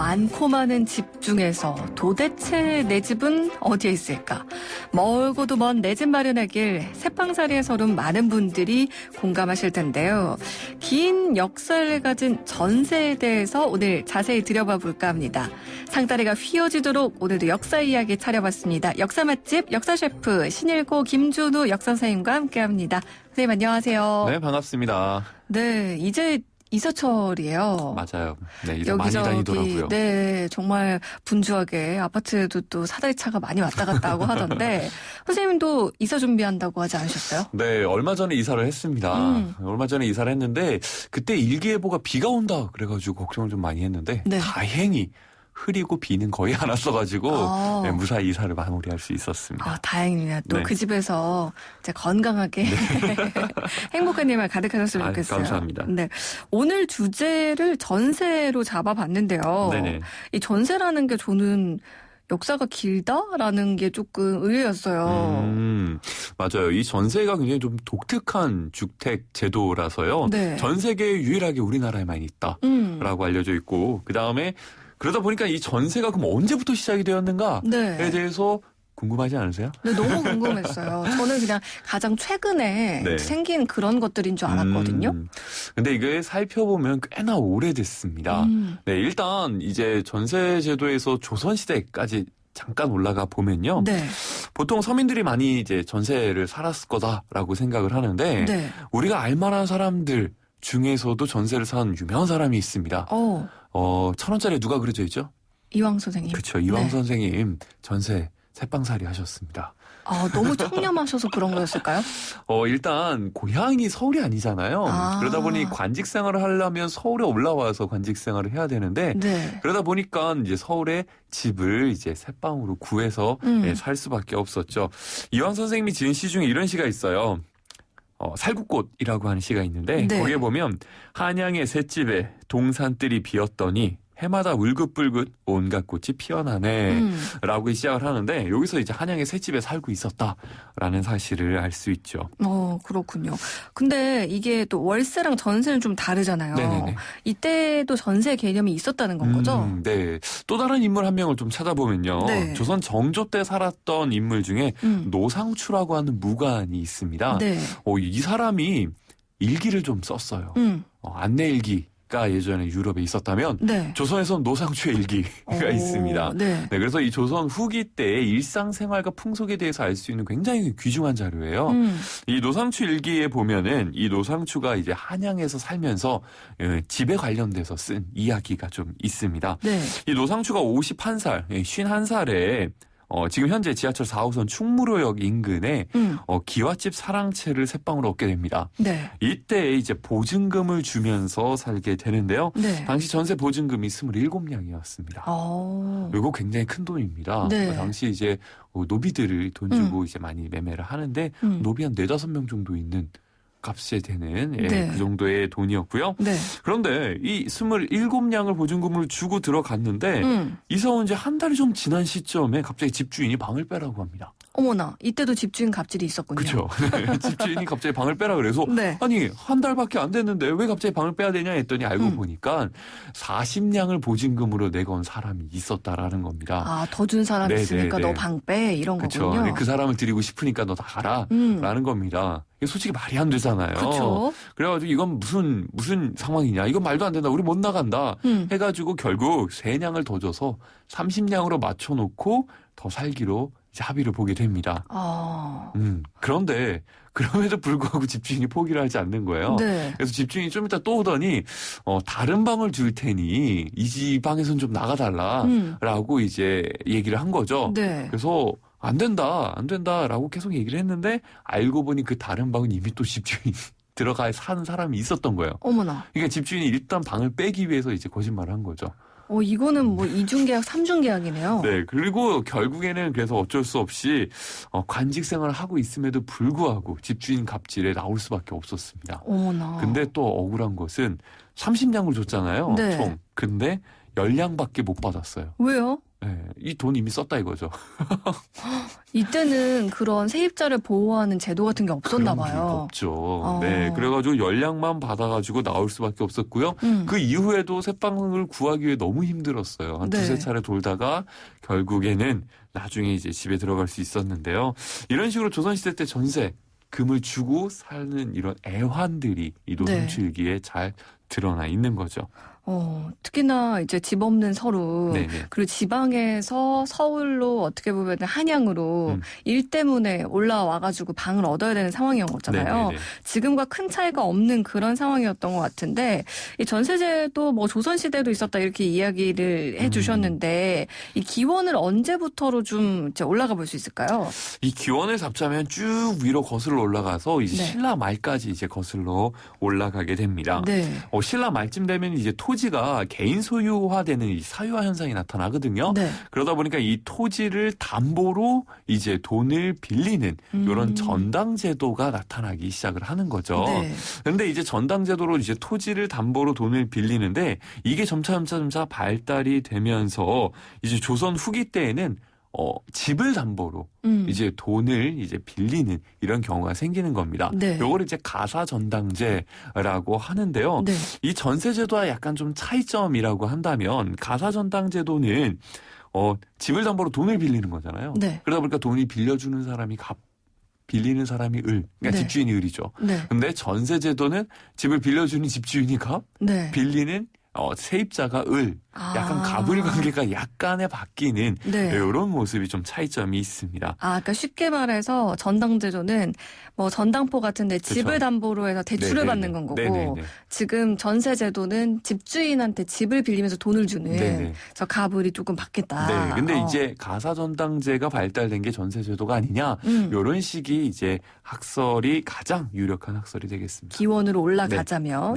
많고 많은 집 중에서 도대체 내 집은 어디에 있을까? 멀고도 먼 내 집 마련하길 새빵살이에 서른 많은 분들이 공감하실 텐데요. 긴 역사를 가진 전세에 대해서 오늘 자세히 들여봐 볼까 합니다. 상다리가 휘어지도록 오늘도 역사 이야기 차려봤습니다. 역사 맛집 역사 셰프 신일고 김준우 역사 선생님과 함께합니다. 선생님 안녕하세요. 네, 반갑습니다. 네, 이제 이사철이에요. 맞아요. 네, 이제 많이 다니더라고요. 네, 정말 분주하게 아파트에도 또 사다리차가 많이 왔다 갔다 하고 하던데 선생님도 이사 준비한다고 하지 않으셨어요? 네, 얼마 전에 이사를 했습니다. 얼마 전에 이사를 했는데 그때 일기예보가 비가 온다 그래가지고 걱정을 좀 많이 했는데 네. 다행히 흐리고 비는 거의 안 왔어가지고 네, 무사히 이사를 마무리할 수 있었습니다. 다행입니다. 또 그 집에서 이제 건강하게 행복한 일만 가득하셨으면 좋겠어요. 감사합니다. 네, 오늘 주제를 전세로 잡아봤는데요. 네네. 이 전세라는 게 저는 역사가 길다라는 게 조금 의외였어요. 맞아요. 이 전세가 굉장히 좀 독특한 주택 제도라서요. 네. 전 세계에 유일하게 우리나라에만 있다라고 알려져 있고 그 다음에 그러다 보니까 이 전세가 그럼 언제부터 시작이 되었는가에 네. 대해서 궁금하지 않으세요? 네, 너무 궁금했어요. 저는 그냥 가장 최근에 네. 생긴 그런 것들인 줄 알았거든요. 근데 이게 살펴보면 꽤나 오래됐습니다. 네, 일단 이제 전세 제도에서 조선시대까지 잠깐 올라가 보면요. 네. 보통 서민들이 많이 이제 전세를 살았을 거다라고 생각을 하는데 네. 우리가 알만한 사람들 중에서도 전세를 산 유명한 사람이 있습니다. 1,000원짜리 누가 그려져 있죠? 이황 선생님. 그렇죠. 이황 네. 선생님 전세 새빵살이 하셨습니다. 너무 청렴하셔서 그런 거였을까요? 일단 고향이 서울이 아니잖아요. 그러다 보니 관직 생활을 하려면 서울에 올라와서 관직 생활을 해야 되는데 네. 그러다 보니까 이제 서울에 집을 이제 새빵으로 구해서 살 수밖에 없었죠. 이황 선생님이 지은 시 중에 이런 시가 있어요. 살구꽃이라고 하는 시가 있는데 네. 거기에 보면 한양의 셋집에 동산들이 비었더니 해마다 울긋불긋 온갖 꽃이 피어나네 라고 시작을 하는데 여기서 이제 한양의 셋집에 살고 있었다라는 사실을 알 수 있죠. 그렇군요. 근데 이게 또 월세랑 전세는 좀 다르잖아요. 네네네. 이때도 전세 개념이 있었다는 건 거죠? 네. 또 다른 인물 한 명을 좀 찾아보면요. 네. 조선 정조 때 살았던 인물 중에 노상추라고 하는 무관이 있습니다. 네. 이 사람이 일기를 좀 썼어요. 안내일기. 가 예전에 유럽에 있었다면 네. 조선에서는 노상추의 일기가 있습니다. 네. 네, 그래서 이 조선 후기 때의 일상생활과 풍속에 대해서 알 수 있는 굉장히 귀중한 자료예요. 이 노상추 일기에 보면은 이 노상추가 이제 한양에서 살면서 집에 관련돼서 쓴 이야기가 좀 있습니다. 네. 이 노상추가 51살, 51살에 지금 현재 지하철 4호선 충무로역 인근에 기와집 사랑채를 새빵으로 얻게 됩니다. 네. 이때 이제 보증금을 주면서 살게 되는데요. 네. 당시 전세 보증금이 27냥이었습니다. 이거 굉장히 큰 돈입니다. 네. 당시 이제 노비들을 돈 주고 이제 많이 매매를 하는데 노비 한 4-5명 정도 있는 값이 되는 네. 그 정도의 돈이었고요. 네. 그런데 이 27냥을 보증금을 주고 들어갔는데 이사 온 지 한 달이 좀 지난 시점에 갑자기 집주인이 방을 빼라고 합니다. 어머나, 이때도 집주인 갑질이 있었군요. 그렇죠. 집주인이 갑자기 방을 빼라 그래서 네. 아니 한 달밖에 안 됐는데 왜 갑자기 방을 빼야 되냐 했더니 알고 보니까 40냥을 보증금으로 내건 사람이 있었다라는 겁니다. 더 준 사람 있으니까 너 방 빼 이런 그렇죠. 거군요. 그 사람을 드리고 싶으니까 너 나가라 라는 겁니다. 이게 솔직히 말이 안 되잖아요. 그렇죠. 그래가지고 이건 무슨 상황이냐. 이건 말도 안 된다. 우리 못 나간다. 해가지고 결국 3냥을 더 줘서 30냥으로 맞춰놓고 더 살기로 이제 합의를 보게 됩니다. 그런데 그럼에도 불구하고 집주인이 포기를 하지 않는 거예요. 네. 그래서 집주인이 좀 이따 또 오더니 다른 방을 줄 테니 이 방에선 좀 나가달라라고 이제 얘기를 한 거죠. 네. 그래서 안 된다라고 계속 얘기를 했는데 알고 보니 그 다른 방은 이미 또 집주인이 들어가 산 사람이 있었던 거예요. 어머나. 그러니까 집주인이 일단 방을 빼기 위해서 이제 거짓말을 한 거죠. 이거는 뭐 2중 계약, 3중 계약이네요. 네, 그리고 결국에는 그래서 어쩔 수 없이 관직 생활을 하고 있음에도 불구하고 집주인 갑질에 나올 수밖에 없었습니다. 어머나. 근데 또 억울한 것은 30냥을 줬잖아요. 네. 총. 근데 10냥밖에 못 받았어요. 왜요? 네, 이 돈 이미 썼다 이거죠. 이때는 그런 세입자를 보호하는 제도 같은 게 없었나 봐요. 없죠. 네, 그래가지고 연락만 받아가지고 나올 수밖에 없었고요. 그 이후에도 새빵을 구하기 위해 너무 힘들었어요. 한 두세 차례 돌다가 결국에는 나중에 이제 집에 들어갈 수 있었는데요. 이런 식으로 조선시대 때 전세, 금을 주고 사는 이런 애환들이 이 노동추일기에 잘 드러나 있는 거죠. 특히나 이제 집 없는 서로 네네. 그리고 지방에서 서울로 어떻게 보면 한양으로 일 때문에 올라와가지고 방을 얻어야 되는 상황이었잖아요. 네네네. 지금과 큰 차이가 없는 그런 상황이었던 것 같은데 이 전세제도 뭐 조선시대도 있었다 이렇게 이야기를 해주셨는데 이 기원을 언제부터로 좀 이제 올라가 볼 수 있을까요? 이 기원을 잡자면 쭉 위로 거슬러 올라가서 이제 신라 말까지 이제 거슬러 올라가게 됩니다. 네. 신라 말쯤 되면 이제 토지가 개인 소유화되는 이 사유화 현상이 나타나거든요. 네. 그러다 보니까 이 토지를 담보로 이제 돈을 빌리는 이런 전당제도가 나타나기 시작을 하는 거죠. 그런데 이제 전당제도로 이제 토지를 담보로 돈을 빌리는데 이게 점차 발달이 되면서 이제 조선 후기 때에는 집을 담보로 이제 돈을 이제 빌리는 이런 경우가 생기는 겁니다. 요걸 이제 가사전당제라고 하는데요. 이 전세제도와 약간 좀 차이점이라고 한다면 가사전당제도는 집을 담보로 돈을 빌리는 거잖아요. 그러다 보니까 돈이 빌려주는 사람이 빌리는 사람이 을, 그러니까 집주인이 을이죠. 근데 전세제도는 집을 빌려주는 집주인이 갑, 빌리는 세입자가 을, 약간 갑을 관계가 약간의 바뀌는 이런 모습이 좀 차이점이 있습니다. 그러니까 쉽게 말해서 전당제도는 뭐 전당포 같은데 집을 담보로 해서 대출을 받는 건 거고 지금 전세제도는 집주인한테 집을 빌리면서 돈을 주는 저 갑을이 조금 바뀌었다. 근데 이제 가사전당제가 발달된 게 전세제도가 아니냐 이런 식이 이제 학설이 가장 유력한 학설이 되겠습니다. 기원으로 올라가자면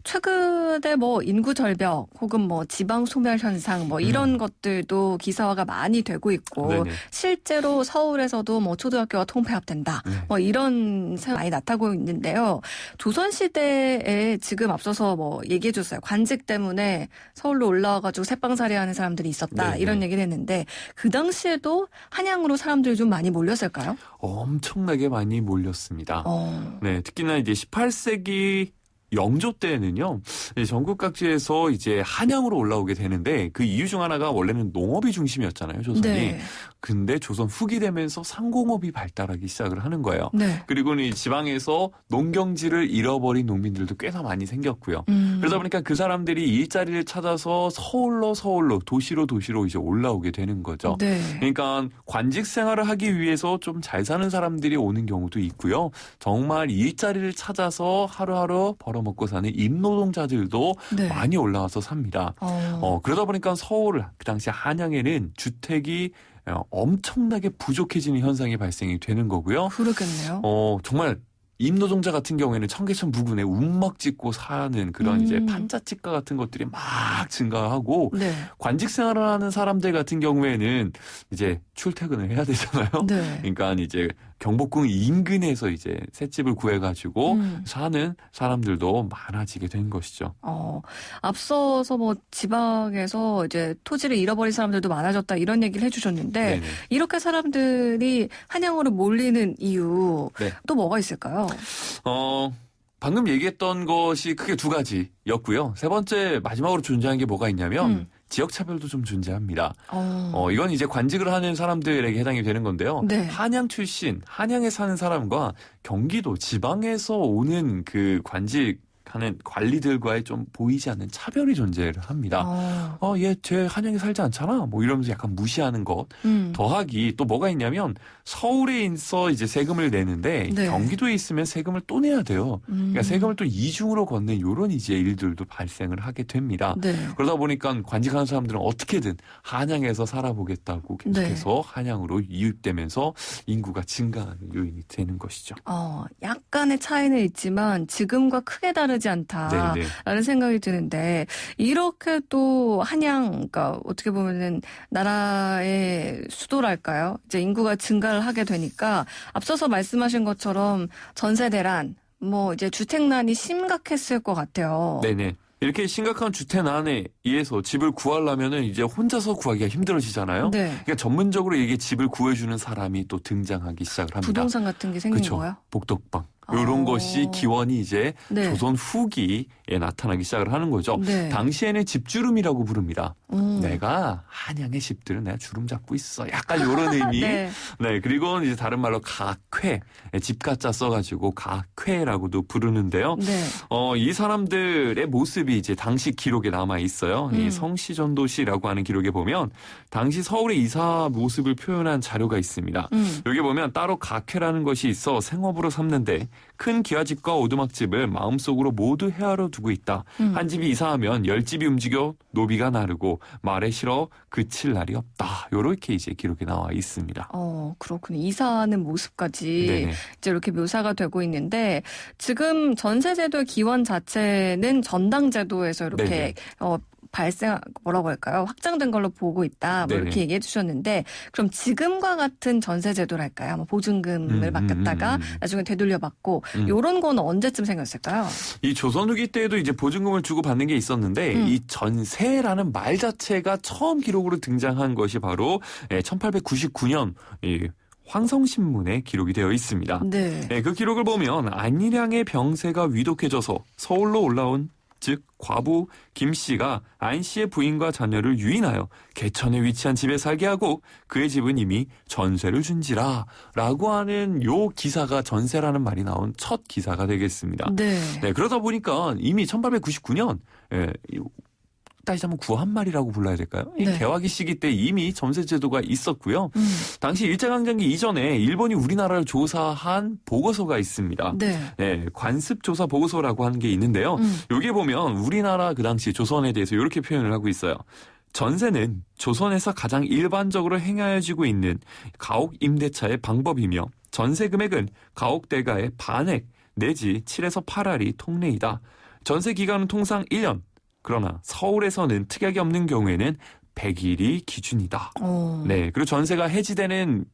최근에 뭐 인구 절벽 혹은 뭐 지방 소멸 현상 뭐 이런 것들도 기사화가 많이 되고 있고 실제로 서울에서도 뭐 초등학교가 통폐합된다 뭐 이런 상황이 많이 나타나고 있는데요. 조선시대에 지금 앞서서 뭐 얘기해 줬어요. 관직 때문에 서울로 올라와가지고 새빵살이하는 사람들이 있었다 이런 얘기를 했는데 그 당시에도 한양으로 사람들이 좀 많이 몰렸을까요? 엄청나게 많이 몰렸습니다. 네, 특히나 이제 18세기 영조 때는요, 전국 각지에서 이제 한양으로 올라오게 되는데 그 이유 중 하나가 원래는 농업이 중심이었잖아요, 조선이. 근데 조선 후기 되면서 상공업이 발달하기 시작을 하는 거예요. 그리고는 이 지방에서 농경지를 잃어버린 농민들도 꽤나 많이 생겼고요. 그러다 보니까 그 사람들이 일자리를 찾아서 서울로 도시로 이제 올라오게 되는 거죠. 그러니까 관직 생활을 하기 위해서 좀 잘 사는 사람들이 오는 경우도 있고요. 정말 일자리를 찾아서 하루하루 벌어먹고 사는 임노동자들도 많이 올라와서 삽니다. 그러다 보니까 서울, 그 당시 한양에는 주택이 엄청나게 부족해지는 현상이 발생이 되는 거고요. 그렇겠네요. 정말 임노동자 같은 경우에는 청계천 부근에 움막 짓고 사는 그런 이제 판자집가 같은 것들이 막 증가하고 관직 생활을 하는 사람들 같은 경우에는 이제 출퇴근을 해야 되잖아요. 그러니까 이제 경복궁 인근에서 이제 셋집을 구해가지고 사는 사람들도 많아지게 된 것이죠. 앞서서 뭐 지방에서 이제 토지를 잃어버린 사람들도 많아졌다 이런 얘기를 해주셨는데 이렇게 사람들이 한양으로 몰리는 이유 또 뭐가 있을까요? 방금 얘기했던 것이 크게 두 가지였고요. 세 번째 마지막으로 존재하는 게 뭐가 있냐면 지역 차별도 좀 존재합니다. 이건 이제 관직을 하는 사람들에게 해당이 되는 건데요. 한양 출신, 한양에 사는 사람과 경기도 지방에서 오는 그 관직하는 관리들과의 좀 보이지 않는 차별이 존재를 합니다. 쟤 한양에 살지 않잖아. 뭐 이러면서 약간 무시하는 것. 더하기 또 뭐가 있냐면 서울에 있어 이제 세금을 내는데 경기도에 있으면 세금을 또 내야 돼요. 그러니까 세금을 또 이중으로 걷는 이런 이제 일들도 발생을 하게 됩니다. 그러다 보니까 관직하는 사람들은 어떻게든 한양에서 살아보겠다고 계속해서 한양으로 이입되면서 인구가 증가하는 요인이 되는 것이죠. 약간의 차이는 있지만 지금과 크게 다르지 않다라는 생각이 드는데 이렇게 또 한양, 그러니까 어떻게 보면은 나라의 수도랄까요? 이제 인구가 증가를 하게 되니까 앞서서 말씀하신 것처럼 전세 대란, 뭐 이제 주택난이 심각했을 것 같아요. 이렇게 심각한 주택난에 의해서 집을 구하려면은 이제 혼자서 구하기가 힘들어지잖아요. 네. 그러니까 전문적으로 이게 집을 구해주는 사람이 또 등장하기 시작을 합니다. 부동산 같은 게 생긴 그쵸? 거예요? 복덕방. 이런 것이 기원이 이제 네. 조선 후기에 나타나기 시작을 하는 거죠. 네. 당시에는 집주름이라고 부릅니다. 내가 한양의 집들은 내가 주름 잡고 있어. 약간 이런 의미. 네. 네. 그리고 이제 다른 말로 각회, 집가짜 써가지고 각회라고도 부르는데요. 네. 이 사람들의 모습이 이제 당시 기록에 남아 있어요. 이 성시전도시라고 하는 기록에 보면 당시 서울의 이사 모습을 표현한 자료가 있습니다. 여기 보면 따로 각회라는 것이 있어 생업으로 삼는데 큰 기와집과 오두막집을 마음속으로 모두 헤아려 두고 있다. 한 집이 이사하면 10집이 움직여 노비가 나르고 말에 실어 그칠 날이 없다. 이렇게 이제 기록에 나와 있습니다. 그렇군요. 이사하는 모습까지 네네. 이제 이렇게 묘사가 되고 있는데 지금 전세제도의 기원 자체는 전당제도에서 이렇게 뭐라고 할까요? 확장된 걸로 보고 있다. 뭐 이렇게 얘기해 주셨는데 그럼 지금과 같은 전세제도랄까요? 뭐 보증금을 맡겼다가 나중에 되돌려받고 이런 건 언제쯤 생겼을까요? 이 조선 후기 때에도 이제 보증금을 주고 받는 게 있었는데 이 전세라는 말 자체가 처음 기록으로 등장한 것이 바로 1899년 황성신문에 기록이 되어 있습니다. 네. 그 기록을 보면 안일양의 병세가 위독해져서 서울로 올라온 즉 과부 김 씨가 안 씨의 부인과 자녀를 유인하여 개천에 위치한 집에 살게 하고 그의 집은 이미 전세를 준지라 라고 하는 요 기사가 전세라는 말이 나온 첫 기사가 되겠습니다. 네. 그러다 보니까 이미 1899년 따지자면 구한말이라고 불러야 될까요? 이 개화기 시기 때 이미 전세제도가 있었고요. 당시 일제강점기 이전에 일본이 우리나라를 조사한 보고서가 있습니다. 네. 관습조사 보고서라고 하는 게 있는데요. 여기에 보면 우리나라 그 당시 조선에 대해서 이렇게 표현을 하고 있어요. 전세는 조선에서 가장 일반적으로 행하여지고 있는 가옥 임대차의 방법이며 전세 금액은 가옥 대가의 반액 내지 7에서 8알이 통례이다. 전세 기간은 통상 1년. 그러나 서울에서는 특약이 없는 경우에는 100일이 기준이다. 네, 그리고 전세가 해지되는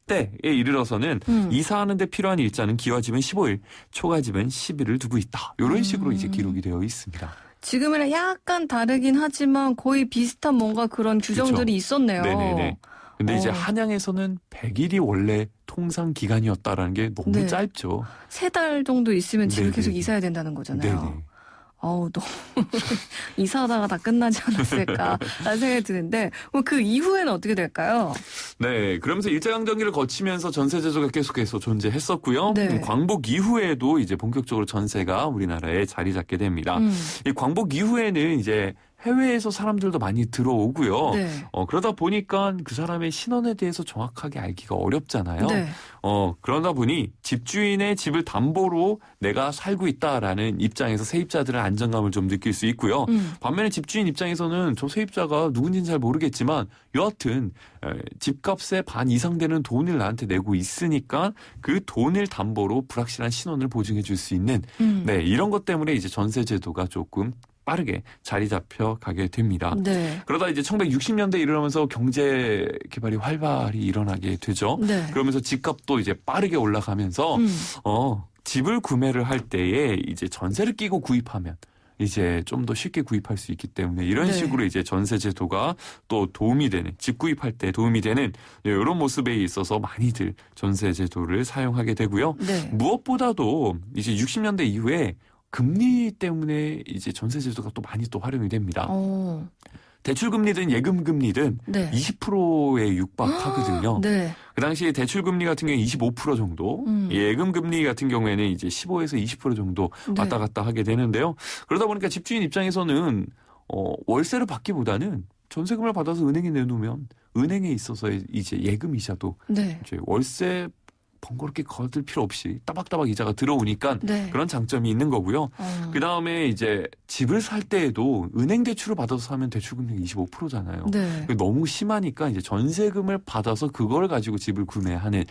때에 이르러서는 이사하는 데 필요한 일자는 기와집은 15일, 초가집은 10일을 두고 있다. 이런 식으로 이제 기록이 되어 있습니다. 지금이랑 약간 다르긴 하지만 거의 비슷한 뭔가 그런 규정들이 그쵸? 있었네요. 네네네. 근데 이제 한양에서는 100일이 원래 통상 기간이었다라는 게 너무 짧죠. 3달 정도 있으면 집을 네네. 계속 이사해야 된다는 거잖아요. 네네. 너무 이사하다가 다 끝나지 않았을까 라는 생각이 드는데 그 이후에는 어떻게 될까요? 네, 그러면서 일제강점기를 거치면서 전세제도가 계속해서 존재했었고요. 네. 광복 이후에도 이제 본격적으로 전세가 우리나라에 자리 잡게 됩니다. 이 광복 이후에는 이제 해외에서 사람들도 많이 들어오고요. 네. 그러다 보니까 그 사람의 신원에 대해서 정확하게 알기가 어렵잖아요. 네. 그러다 보니 집주인의 집을 담보로 내가 살고 있다라는 입장에서 세입자들은 안정감을 좀 느낄 수 있고요. 반면에 집주인 입장에서는 저 세입자가 누군지는 잘 모르겠지만 여하튼 집값의 반 이상 되는 돈을 나한테 내고 있으니까 그 돈을 담보로 불확실한 신원을 보증해 줄 수 있는 이런 것 때문에 이제 전세제도가 조금 빠르게 자리 잡혀 가게 됩니다. 네. 그러다 이제 1960년대 이르면서 경제 개발이 활발히 일어나게 되죠. 네. 그러면서 집값도 이제 빠르게 올라가면서 집을 구매를 할 때에 이제 전세를 끼고 구입하면 이제 좀 더 쉽게 구입할 수 있기 때문에 이런 식으로 이제 전세 제도가 또 도움이 되는 집 구입할 때 도움이 되는 이런 모습에 있어서 많이들 전세 제도를 사용하게 되고요. 네. 무엇보다도 이제 60년대 이후에 금리 때문에 이제 전세 제도가 또 많이 또 활용이 됩니다. 대출금리든 예금금리든 20%에 육박하거든요. 네. 그 당시에 대출금리 같은 경우에 25% 정도, 예금금리 같은 경우에는 이제 15에서 20% 정도 왔다 갔다 하게 되는데요. 그러다 보니까 집주인 입장에서는 월세를 받기보다는 전세금을 받아서 은행에 내놓으면 은행에 있어서 이제 예금이자도 이제 월세 번거롭게 거둘 필요 없이 따박따박 이자가 들어오니까 그런 장점이 있는 거고요. 그다음에 이제 집을 살 때에도 은행 대출을 받아서 사면 대출금리가 25%잖아요. 너무 심하니까 이제 전세금을 받아서 그걸 가지고 집을 구매하는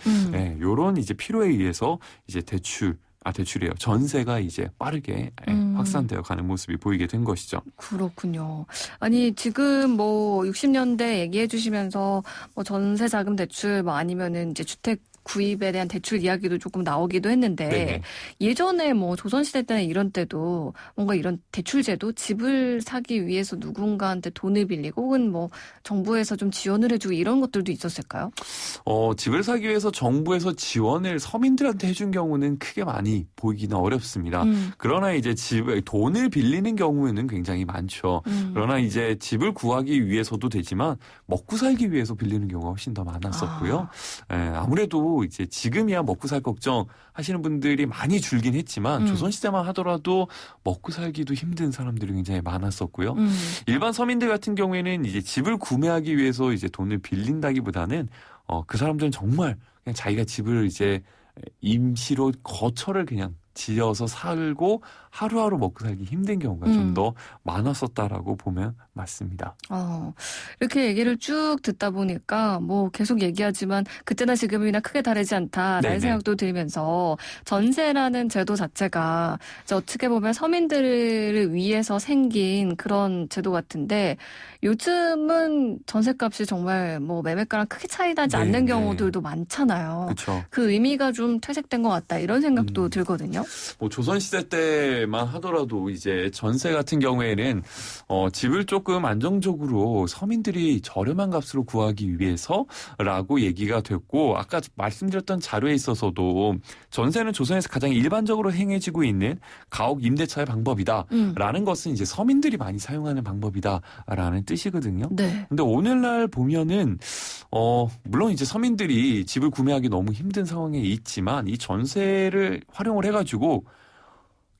요런 이제 필요에 의해서 이제 대출이에요. 전세가 이제 빠르게 확산되어 가는 모습이 보이게 된 것이죠. 그렇군요. 아니 지금 뭐 60년대 얘기해 주시면서 뭐 전세 자금 대출 뭐 아니면은 이제 주택 구입에 대한 대출 이야기도 조금 나오기도 했는데 네네. 예전에 뭐 조선시대 때나 이런 때도 뭔가 이런 대출제도 집을 사기 위해서 누군가한테 돈을 빌리고 혹은 뭐 정부에서 좀 지원을 해주고 이런 것들도 있었을까요? 집을 사기 위해서 정부에서 지원을 서민들한테 해준 경우는 크게 많이 보이기는 어렵습니다. 그러나 이제 돈을 빌리는 경우에는 굉장히 많죠. 그러나 이제 집을 구하기 위해서도 되지만 먹고 살기 위해서 빌리는 경우가 훨씬 더 많았었고요. 아무래도 이제 지금이야 먹고 살 걱정 하시는 분들이 많이 줄긴 했지만 조선시대만 하더라도 먹고 살기도 힘든 사람들이 굉장히 많았었고요. 일반 서민들 같은 경우에는 이제 집을 구매하기 위해서 이제 돈을 빌린다기보다는 그 사람들은 정말 그냥 자기가 집을 이제 임시로 거처를 그냥 지어서 살고 하루하루 먹고 살기 힘든 경우가 좀 더 많았었다라고 보면 맞습니다. 이렇게 얘기를 쭉 듣다 보니까 뭐 계속 얘기하지만 그때나 지금이나 크게 다르지 않다라는 네네. 생각도 들면서 전세라는 제도 자체가 이제 어떻게 보면 서민들을 위해서 생긴 그런 제도 같은데 요즘은 전세값이 정말 뭐 매매가랑 크게 차이 나지 않는 경우들도 많잖아요. 그렇죠. 그 의미가 좀 퇴색된 것 같다 이런 생각도 들거든요. 뭐 조선시대 때만 하더라도 이제 전세 같은 경우에는 집을 조금 안정적으로 서민들이 저렴한 값으로 구하기 위해서라고 얘기가 됐고 아까 말씀드렸던 자료에 있어서도 전세는 조선에서 가장 일반적으로 행해지고 있는 가옥 임대차의 방법이다라는 것은 이제 서민들이 많이 사용하는 방법이다라는 뜻이거든요. 네. 근데 오늘날 보면은 물론 이제 서민들이 집을 구매하기 너무 힘든 상황에 있지만 이 전세를 활용을 해가지고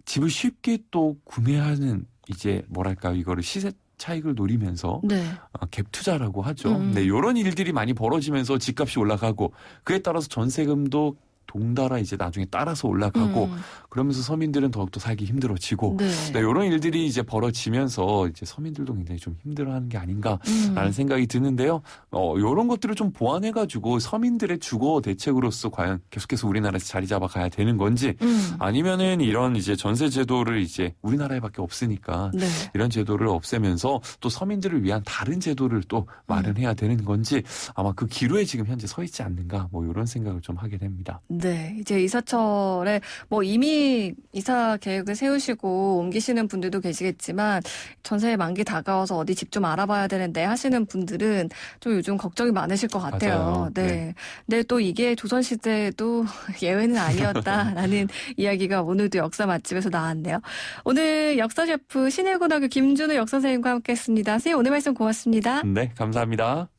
집을 쉽게 또 구매하는 이제 뭐랄까요 이거를 시세 차익을 노리면서 네. 갭 투자라고 하죠. 네, 이런 일들이 많이 벌어지면서 집값이 올라가고 그에 따라서 전세금도 동달아 이제 나중에 따라서 올라가고 그러면서 서민들은 더욱더 살기 힘들어지고 네. 네, 이런 일들이 이제 벌어지면서 이제 서민들도 굉장히 좀 힘들어하는 게 아닌가라는 생각이 드는데요. 이런 것들을 좀 보완해가지고 서민들의 주거 대책으로서 과연 계속해서 우리나라에서 자리 잡아가야 되는 건지 아니면은 이런 이제 전세 제도를 이제 우리나라에밖에 없으니까 네. 이런 제도를 없애면서 또 서민들을 위한 다른 제도를 또 마련해야 되는 건지 아마 그 기로에 지금 현재 서 있지 않는가 뭐 이런 생각을 좀 하게 됩니다. 네, 이제 이사철에 뭐 이미 이사 계획을 세우시고 옮기시는 분들도 계시겠지만 전세 만기 다가와서 어디 집 좀 알아봐야 되는데 하시는 분들은 좀 요즘 걱정이 많으실 것 같아요. 맞아요. 네. 근데 또 이게 조선시대도 예외는 아니었다라는 이야기가 오늘도 역사 맛집에서 나왔네요. 오늘 역사 셰프 신일고등학교 김준우 역사 선생님과 함께했습니다. 선생님 오늘 말씀 고맙습니다. 네, 감사합니다.